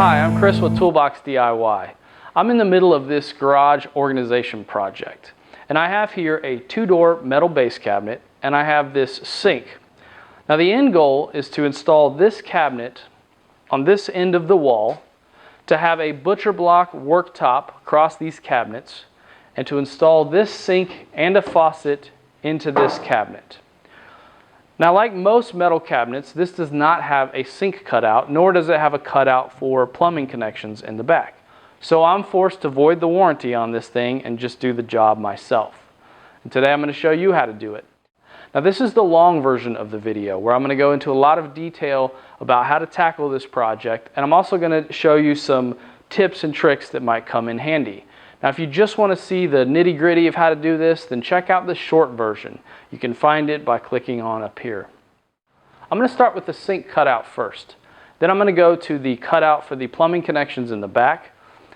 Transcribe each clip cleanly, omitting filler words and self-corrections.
Hi, I'm Chris with ToolboxDIY. I'm in the middle of this garage organization project, and I have here a two-door metal base cabinet, and I have this sink. Now the end goal is to install this cabinet on this end of the wall, to have a butcher block worktop across these cabinets, and to install this sink and a faucet into this cabinet. Now, like most metal cabinets, this does not have a sink cutout, nor does it have a cutout for plumbing connections in the back. So I'm forced to void the warranty on this thing and just do the job myself. And today I'm going to show you how to do it. Now this is the long version of the video where I'm going to go into a lot of detail about how to tackle this project, and I'm also going to show you some tips and tricks that might come in handy. Now if you just want to see the nitty-gritty of how to do this, then check out the short version. You can find it by clicking on up here. I'm going to start with the sink cutout first. Then I'm going to go to the cutout for the plumbing connections in the back.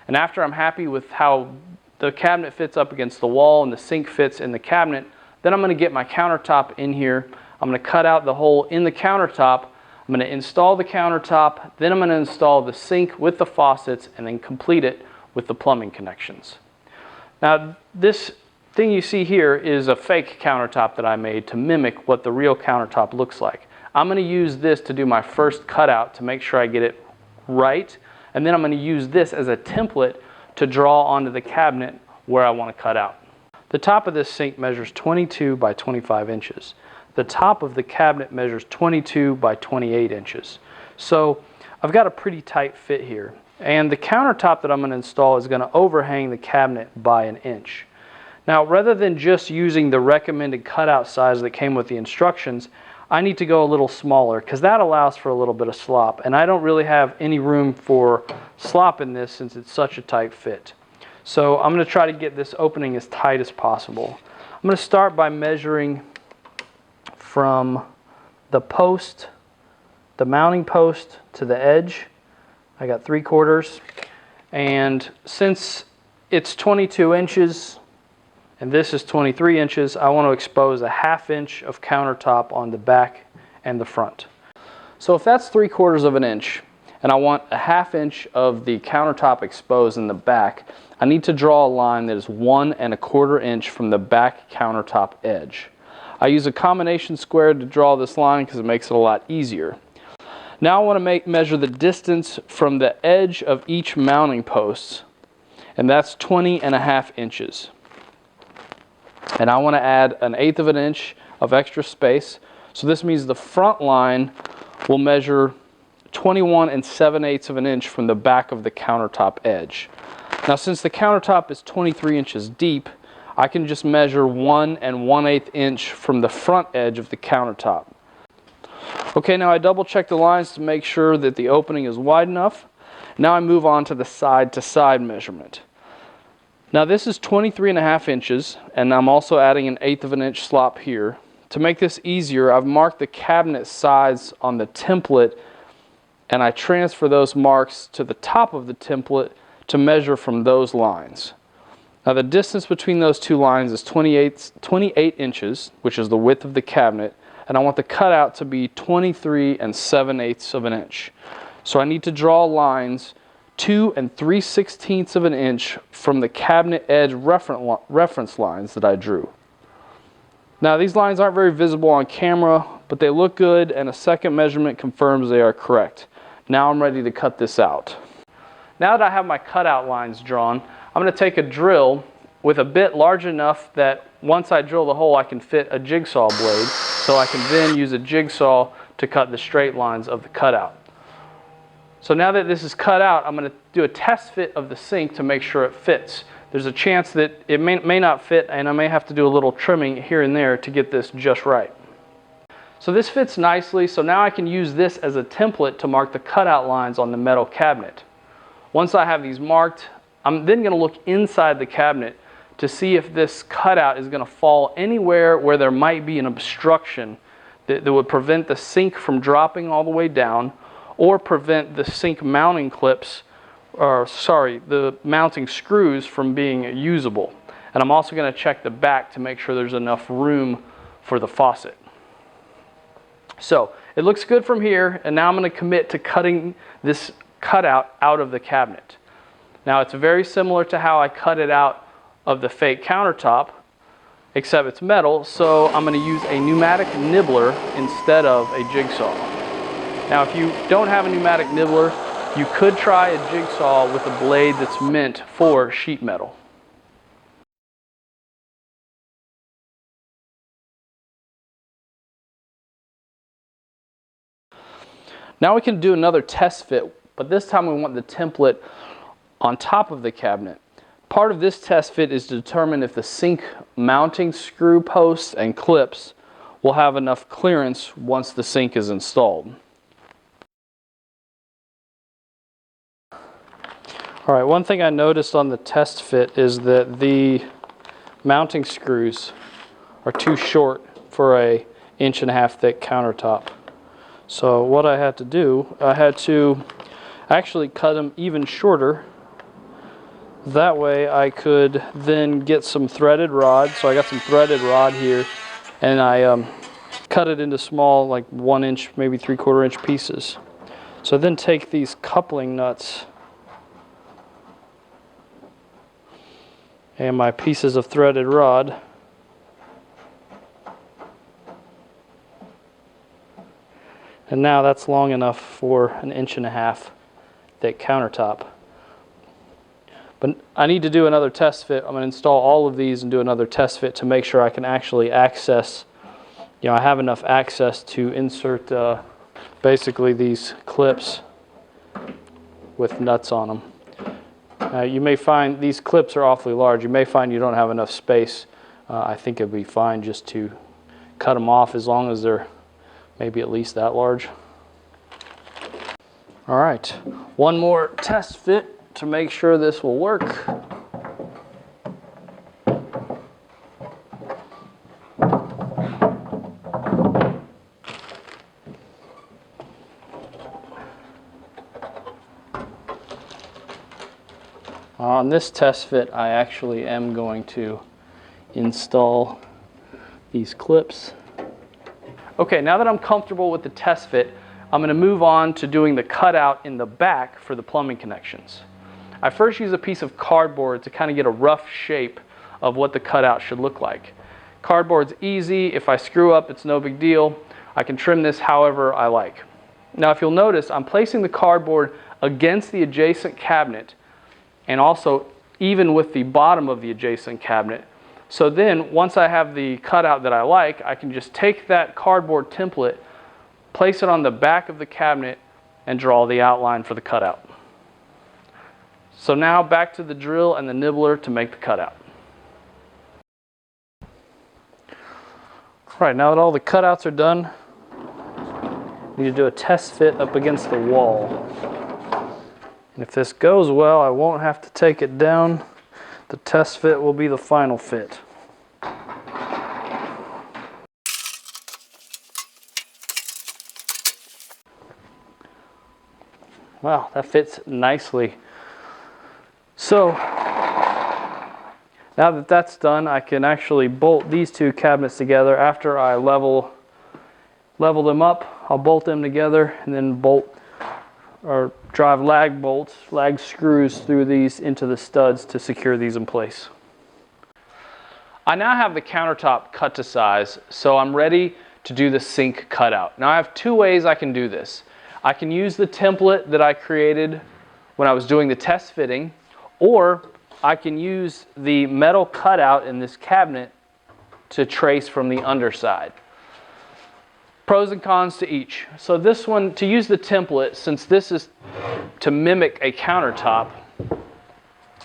And after I'm happy with how the cabinet fits up against the wall and the sink fits in the cabinet, then I'm going to get my countertop in here. I'm going to cut out the hole in the countertop. I'm going to install the countertop. Then I'm going to install the sink with the faucets and then complete it with the plumbing connections. Now this thing you see here is a fake countertop that I made to mimic what the real countertop looks like. I'm going to use this to do my first cutout to make sure I get it right, and then I'm going to use this as a template to draw onto the cabinet where I want to cut out. The top of this sink measures 22 by 25 inches. The top of the cabinet measures 22 by 28 inches. So I've got a pretty tight fit here. And the countertop that I'm going to install is going to overhang the cabinet by an inch. Now, rather than just using the recommended cutout size that came with the instructions, I need to go a little smaller because that allows for a little bit of slop. And I don't really have any room for slop in this since it's such a tight fit. So I'm going to try to get this opening as tight as possible. I'm going to start by measuring from the post, the mounting post, to the edge. I got 3/4, and since it's 22 inches and this is 23 inches, I want to expose a 1/2 inch of countertop on the back and the front. So if that's 3/4 of an inch and I want a 1/2 inch of the countertop exposed in the back, I need to draw a line that is 1 1/4 inch from the back countertop edge. I use a combination square to draw this line because it makes it a lot easier. Now I want to measure the distance from the edge of each mounting post, and that's 20.5 inches. And I want to add 1/8 of an inch of extra space, so this means the front line will measure 21 7/8 of an inch from the back of the countertop edge. Now since the countertop is 23 inches deep, I can just measure 1 1/8 inch from the front edge of the countertop. Okay, now I double check the lines to make sure that the opening is wide enough. Now I move on to the side-to-side measurement. Now this is 23.5 inches, and I'm also adding 1/8 of an inch slop here. To make this easier, I've marked the cabinet sides on the template, and I transfer those marks to the top of the template to measure from those lines. Now the distance between those two lines is 28 inches, which is the width of the cabinet, and I want the cutout to be 23 7/8 of an inch. So I need to draw lines 2 3/16 of an inch from the cabinet edge reference lines that I drew. Now these lines aren't very visible on camera, but they look good, and a second measurement confirms they are correct. Now I'm ready to cut this out. Now that I have my cutout lines drawn, I'm going to take a drill with a bit large enough that once I drill the hole I can fit a jigsaw blade, so I can then use a jigsaw to cut the straight lines of the cutout. So now that this is cut out, I'm going to do a test fit of the sink to make sure it fits. There's a chance that it may not fit, and I may have to do a little trimming here and there to get this just right. So this fits nicely, so now I can use this as a template to mark the cutout lines on the metal cabinet. Once I have these marked, I'm then going to look inside the cabinet to see if this cutout is going to fall anywhere where there might be an obstruction that would prevent the sink from dropping all the way down, or prevent the sink mounting clips, the mounting screws from being usable. And I'm also going to check the back to make sure there's enough room for the faucet. So it looks good from here, and now I'm going to commit to cutting this cutout out of the cabinet. Now it's very similar to how I cut it out of the fake countertop, except it's metal, so I'm going to use a pneumatic nibbler instead of a jigsaw. Now if you don't have a pneumatic nibbler, you could try a jigsaw with a blade that's meant for sheet metal. Now we can do another test fit, but this time we want the template on top of the cabinet. Part of this test fit is to determine if the sink mounting screw posts and clips will have enough clearance once the sink is installed. Alright, one thing I noticed on the test fit is that the mounting screws are too short for a 1.5 inch thick countertop. So what I had to do, I had to actually cut them even shorter. That way I could then get some threaded rod. So I got some threaded rod here, and I cut it into small, like 1 inch, maybe 3/4 inch pieces. So then take these coupling nuts and my pieces of threaded rod, and now that's long enough for an 1.5 inch thick countertop. But I need to do another test fit. I'm going to install all of these and do another test fit to make sure I can actually access, I have enough access to insert basically these clips with nuts on them. You may find these clips are awfully large. You may find you don't have enough space. I think it'd be fine just to cut them off as long as they're maybe at least that large. All right, one more test fit to make sure this will work. On this test fit, I actually am going to install these clips. Okay, now that I'm comfortable with the test fit, I'm going to move on to doing the cutout in the back for the plumbing connections. I first use a piece of cardboard to kind of get a rough shape of what the cutout should look like. Cardboard's easy. If I screw up, it's no big deal. I can trim this however I like. Now if you'll notice, I'm placing the cardboard against the adjacent cabinet and also even with the bottom of the adjacent cabinet. So then once I have the cutout that I like, I can just take that cardboard template, place it on the back of the cabinet, and draw the outline for the cutout. So now back to the drill and the nibbler to make the cutout. All right, now that all the cutouts are done, I need to do a test fit up against the wall. And if this goes well, I won't have to take it down. The test fit will be the final fit. Wow, that fits nicely. So now that that's done, I can actually bolt these two cabinets together. After I level them up, I'll bolt them together and then bolt or drive lag screws through these into the studs to secure these in place. I now have the countertop cut to size, so I'm ready to do the sink cutout. Now I have two ways I can do this. I can use the template that I created when I was doing the test fitting, or I can use the metal cutout in this cabinet to trace from the underside. Pros and cons to each. So this one, to use the template, since this is to mimic a countertop,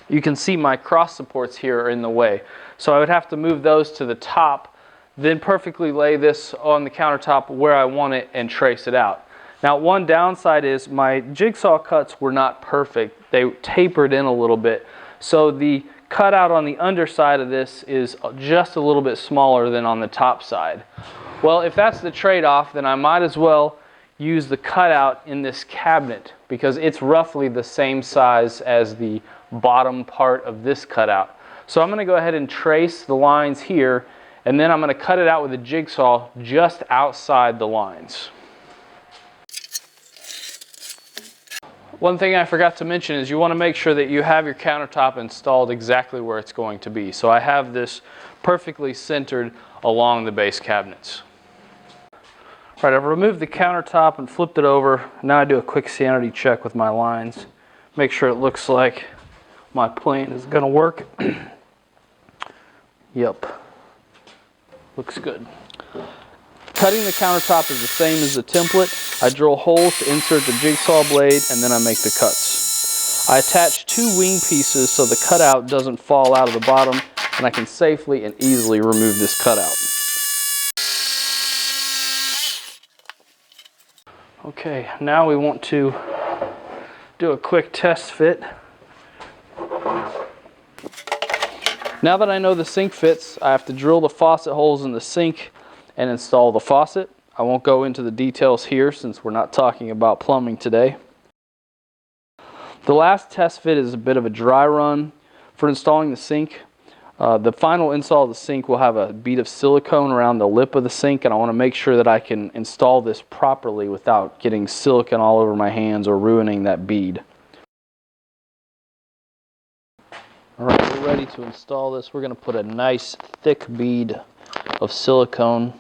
you can see my cross supports here are in the way. So I would have to move those to the top, then perfectly lay this on the countertop where I want it and trace it out. Now one downside is my jigsaw cuts were not perfect. They tapered in a little bit. So the cutout on the underside of this is just a little bit smaller than on the top side. Well, if that's the trade-off, then I might as well use the cutout in this cabinet because it's roughly the same size as the bottom part of this cutout. So I'm going to go ahead and trace the lines here, and then I'm going to cut it out with a jigsaw just outside the lines. One thing I forgot to mention is you want to make sure that you have your countertop installed exactly where it's going to be. So I have this perfectly centered along the base cabinets. All right, I've removed the countertop and flipped it over. Now I do a quick sanity check with my lines. Make sure it looks like my plane is going to work. Yep, looks good. Cutting the countertop is the same as the template. I drill holes to insert the jigsaw blade and then I make the cuts. I attach 2 wing pieces so the cutout doesn't fall out of the bottom and I can safely and easily remove this cutout. Okay, now we want to do a quick test fit. Now that I know the sink fits, I have to drill the faucet holes in the sink and install the faucet. I won't go into the details here since we're not talking about plumbing today. The last test fit is a bit of a dry run for installing the sink. The final install of the sink will have a bead of silicone around the lip of the sink, and I want to make sure that I can install this properly without getting silicone all over my hands or ruining that bead. Alright, we're ready to install this. We're going to put a nice thick bead of silicone.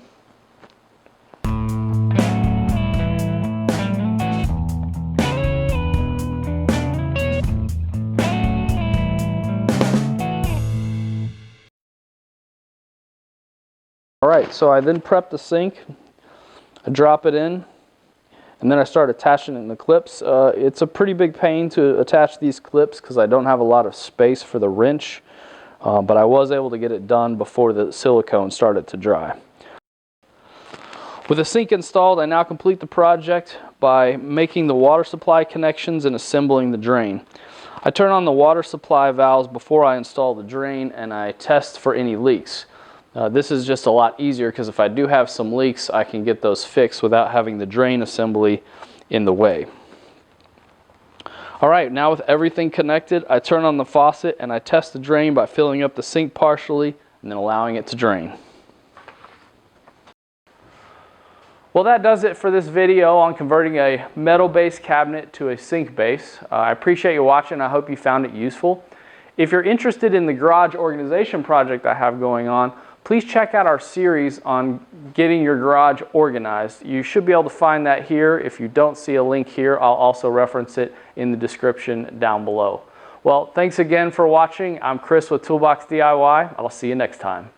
Alright, so I then prep the sink, I drop it in, and then I start attaching it in the clips. It's a pretty big pain to attach these clips because I don't have a lot of space for the wrench, but I was able to get it done before the silicone started to dry. With the sink installed, I now complete the project by making the water supply connections and assembling the drain. I turn on the water supply valves before I install the drain and I test for any leaks. This is just a lot easier because if I do have some leaks, I can get those fixed without having the drain assembly in the way. Alright, now with everything connected, I turn on the faucet and I test the drain by filling up the sink partially and then allowing it to drain. Well, that does it for this video on converting a metal base cabinet to a sink base. I appreciate you watching. I hope you found it useful. If you're interested in the garage organization project I have going on, please check out our series on getting your garage organized. You should be able to find that here. If you don't see a link here, I'll also reference it in the description down below. Well, thanks again for watching. I'm Chris with ToolboxDIY. I'll see you next time.